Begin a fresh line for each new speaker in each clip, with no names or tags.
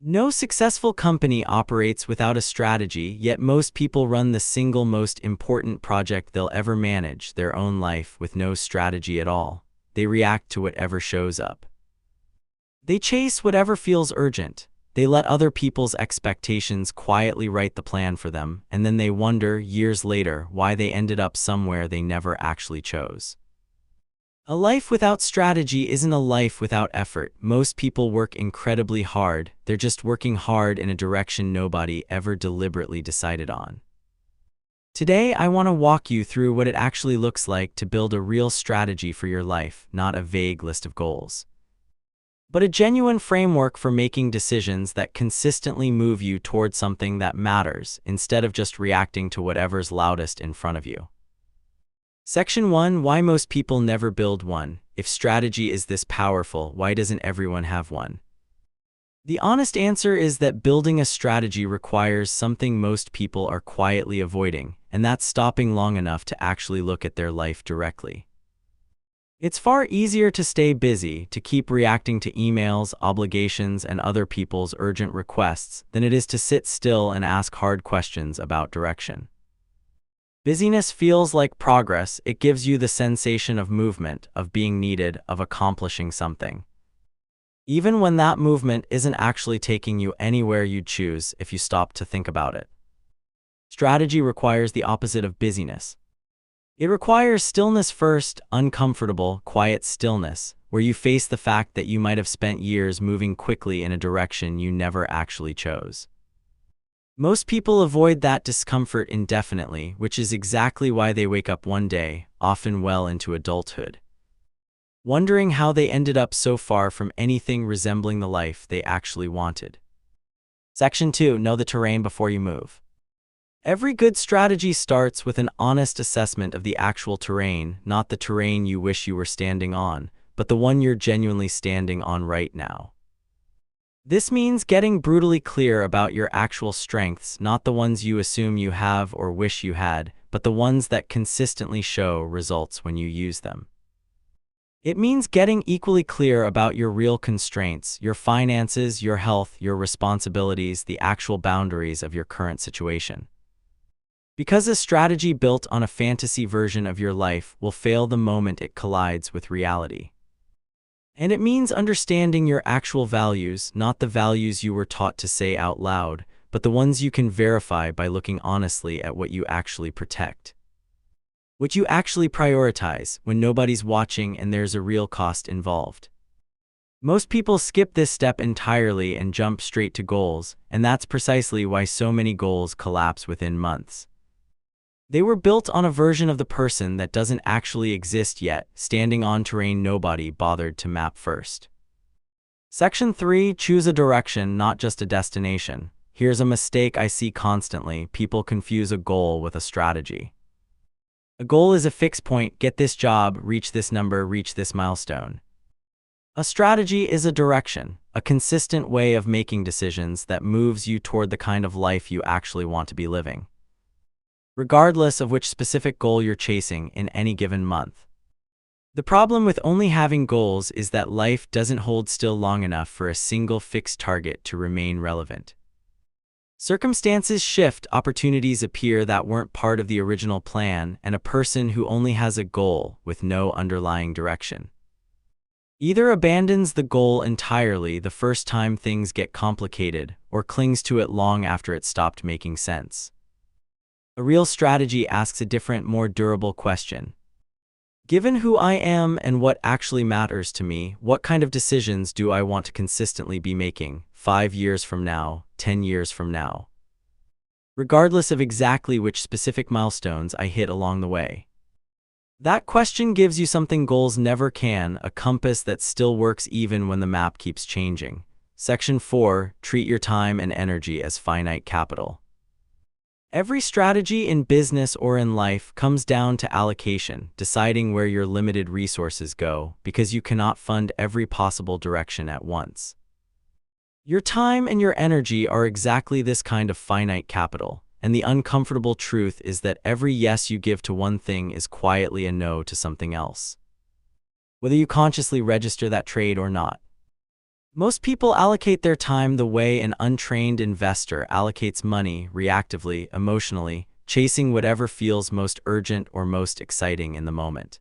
No successful company operates without a strategy, yet most people run the single most important project they'll ever manage, their own life, with no strategy at all. They react to whatever shows up. They chase whatever feels urgent. They let other people's expectations quietly write the plan for them, and then they wonder, years later, why they ended up somewhere they never actually chose. A life without strategy isn't a life without effort. Most people work incredibly hard, they're just working hard in a direction nobody ever deliberately decided on. Today, I want to walk you through what it actually looks like to build a real strategy for your life, not a vague list of goals, but a genuine framework for making decisions that consistently move you toward something that matters, instead of just reacting to whatever's loudest in front of you. Section 1: Why most people never build one. If strategy is this powerful, why doesn't everyone have one? The honest answer is that building a strategy requires something most people are quietly avoiding, and that's stopping long enough to actually look at their life directly. It's far easier to stay busy, to keep reacting to emails, obligations, and other people's urgent requests, than it is to sit still and ask hard questions about direction. Busyness feels like progress. It gives you the sensation of movement, of being needed, of accomplishing something, even when that movement isn't actually taking you anywhere you'd choose if you stop to think about it. Strategy requires the opposite of busyness. It requires stillness first, uncomfortable, quiet stillness, where you face the fact that you might have spent years moving quickly in a direction you never actually chose. Most people avoid that discomfort indefinitely, which is exactly why they wake up one day, often well into adulthood, wondering how they ended up so far from anything resembling the life they actually wanted. Section 2: Know the terrain before you move. Every good strategy starts with an honest assessment of the actual terrain, not the terrain you wish you were standing on, but the one you're genuinely standing on right now. This means getting brutally clear about your actual strengths, not the ones you assume you have or wish you had, but the ones that consistently show results when you use them. It means getting equally clear about your real constraints, your finances, your health, your responsibilities, the actual boundaries of your current situation. Because a strategy built on a fantasy version of your life will fail the moment it collides with reality. And it means understanding your actual values, not the values you were taught to say out loud, but the ones you can verify by looking honestly at what you actually protect, what you actually prioritize when nobody's watching and there's a real cost involved. Most people skip this step entirely and jump straight to goals, and that's precisely why so many goals collapse within months. They were built on a version of the person that doesn't actually exist yet, standing on terrain nobody bothered to map first. Section 3: Choose a direction, not just a destination. Here's a mistake I see constantly: people confuse a goal with a strategy. A goal is a fixed point: get this job, reach this number, reach this milestone. A strategy is a direction, a consistent way of making decisions that moves you toward the kind of life you actually want to be living, regardless of which specific goal you're chasing in any given month. The problem with only having goals is that life doesn't hold still long enough for a single fixed target to remain relevant. Circumstances shift, opportunities appear that weren't part of the original plan, and a person who only has a goal with no underlying direction either abandons the goal entirely the first time things get complicated, or clings to it long after it stopped making sense. A real strategy asks a different, more durable question. Given who I am and what actually matters to me, what kind of decisions do I want to consistently be making 5 years from now, 10 years from now, regardless of exactly which specific milestones I hit along the way? That question gives you something goals never can: a compass that still works even when the map keeps changing. Section 4: Treat your time and energy as finite capital. Every strategy in business or in life comes down to allocation, deciding where your limited resources go, because you cannot fund every possible direction at once. Your time and your energy are exactly this kind of finite capital, and the uncomfortable truth is that every yes you give to one thing is quietly a no to something else, whether you consciously register that trade or not. Most people allocate their time the way an untrained investor allocates money, reactively, emotionally, chasing whatever feels most urgent or most exciting in the moment,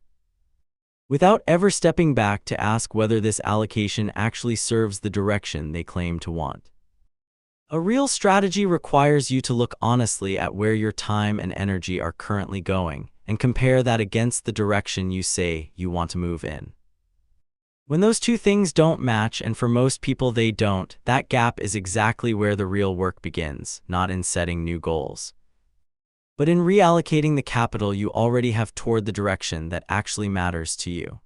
without ever stepping back to ask whether this allocation actually serves the direction they claim to want. A real strategy requires you to look honestly at where your time and energy are currently going and compare that against the direction you say you want to move in. When those two things don't match, and for most people they don't, that gap is exactly where the real work begins, not in setting new goals, but in reallocating the capital you already have toward the direction that actually matters to you.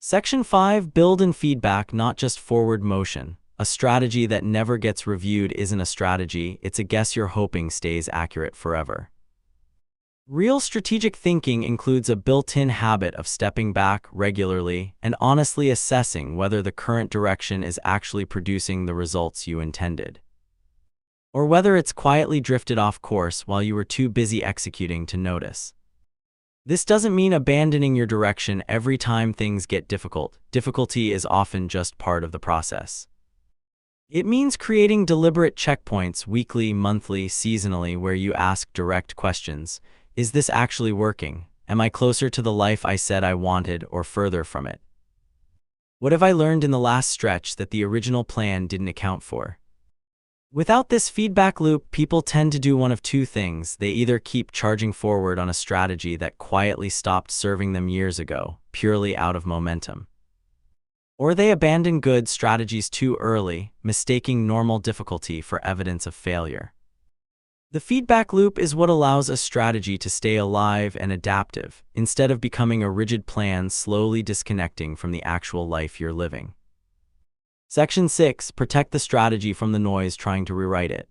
Section 5. Build in feedback, not just forward motion. A strategy that never gets reviewed isn't a strategy, it's a guess you're hoping stays accurate forever. Real strategic thinking includes a built-in habit of stepping back regularly and honestly assessing whether the current direction is actually producing the results you intended, or whether it's quietly drifted off course while you were too busy executing to notice. This doesn't mean abandoning your direction every time things get difficult. Difficulty is often just part of the process. It means creating deliberate checkpoints weekly, monthly, seasonally where you ask direct questions. Is this actually working? Am I closer to the life I said I wanted or further from it? What have I learned in the last stretch that the original plan didn't account for? Without this feedback loop, people tend to do one of two things. They either keep charging forward on a strategy that quietly stopped serving them years ago, purely out of momentum, or they abandon good strategies too early, mistaking normal difficulty for evidence of failure. The feedback loop is what allows a strategy to stay alive and adaptive, instead of becoming a rigid plan slowly disconnecting from the actual life you're living. Section 6. Protect the strategy from the noise trying to rewrite it.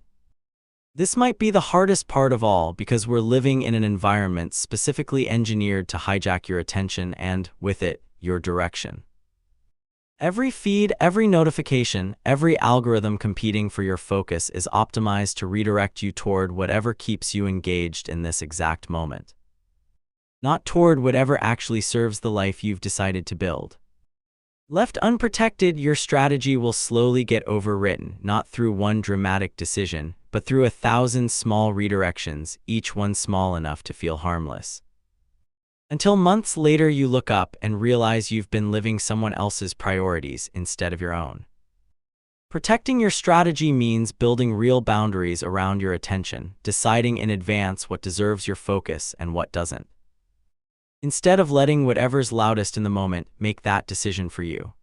This might be the hardest part of all because we're living in an environment specifically engineered to hijack your attention and, with it, your direction. Every feed, every notification, every algorithm competing for your focus is optimized to redirect you toward whatever keeps you engaged in this exact moment, not toward whatever actually serves the life you've decided to build. Left unprotected, your strategy will slowly get overwritten, not through one dramatic decision, but through 1,000 small redirections, each one small enough to feel harmless, until months later you look up and realize you've been living someone else's priorities instead of your own. Protecting your strategy means building real boundaries around your attention, deciding in advance what deserves your focus and what doesn't, instead of letting whatever's loudest in the moment make that decision for you.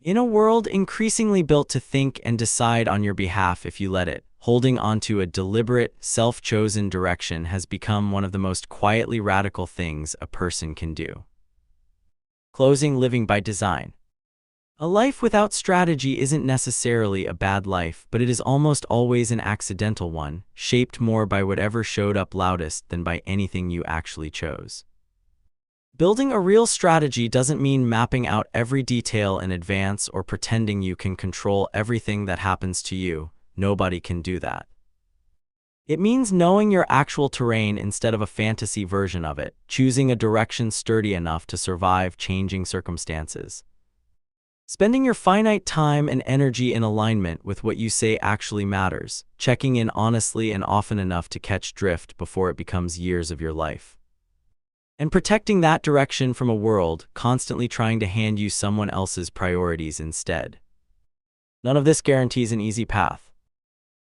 In a world increasingly built to think and decide on your behalf if you let it, holding onto a deliberate, self-chosen direction has become one of the most quietly radical things a person can do. Closing. Living by design. A life without strategy isn't necessarily a bad life, but it is almost always an accidental one, shaped more by whatever showed up loudest than by anything you actually chose. Building a real strategy doesn't mean mapping out every detail in advance or pretending you can control everything that happens to you. Nobody can do that. It means knowing your actual terrain instead of a fantasy version of it, choosing a direction sturdy enough to survive changing circumstances, spending your finite time and energy in alignment with what you say actually matters, checking in honestly and often enough to catch drift before it becomes years of your life, and protecting that direction from a world constantly trying to hand you someone else's priorities instead. None of this guarantees an easy path,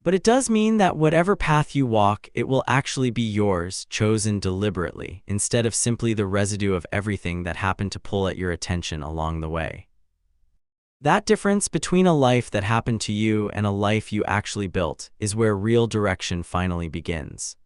but it does mean that whatever path you walk, it will actually be yours, chosen deliberately, instead of simply the residue of everything that happened to pull at your attention along the way. That difference between a life that happened to you and a life you actually built is where real direction finally begins.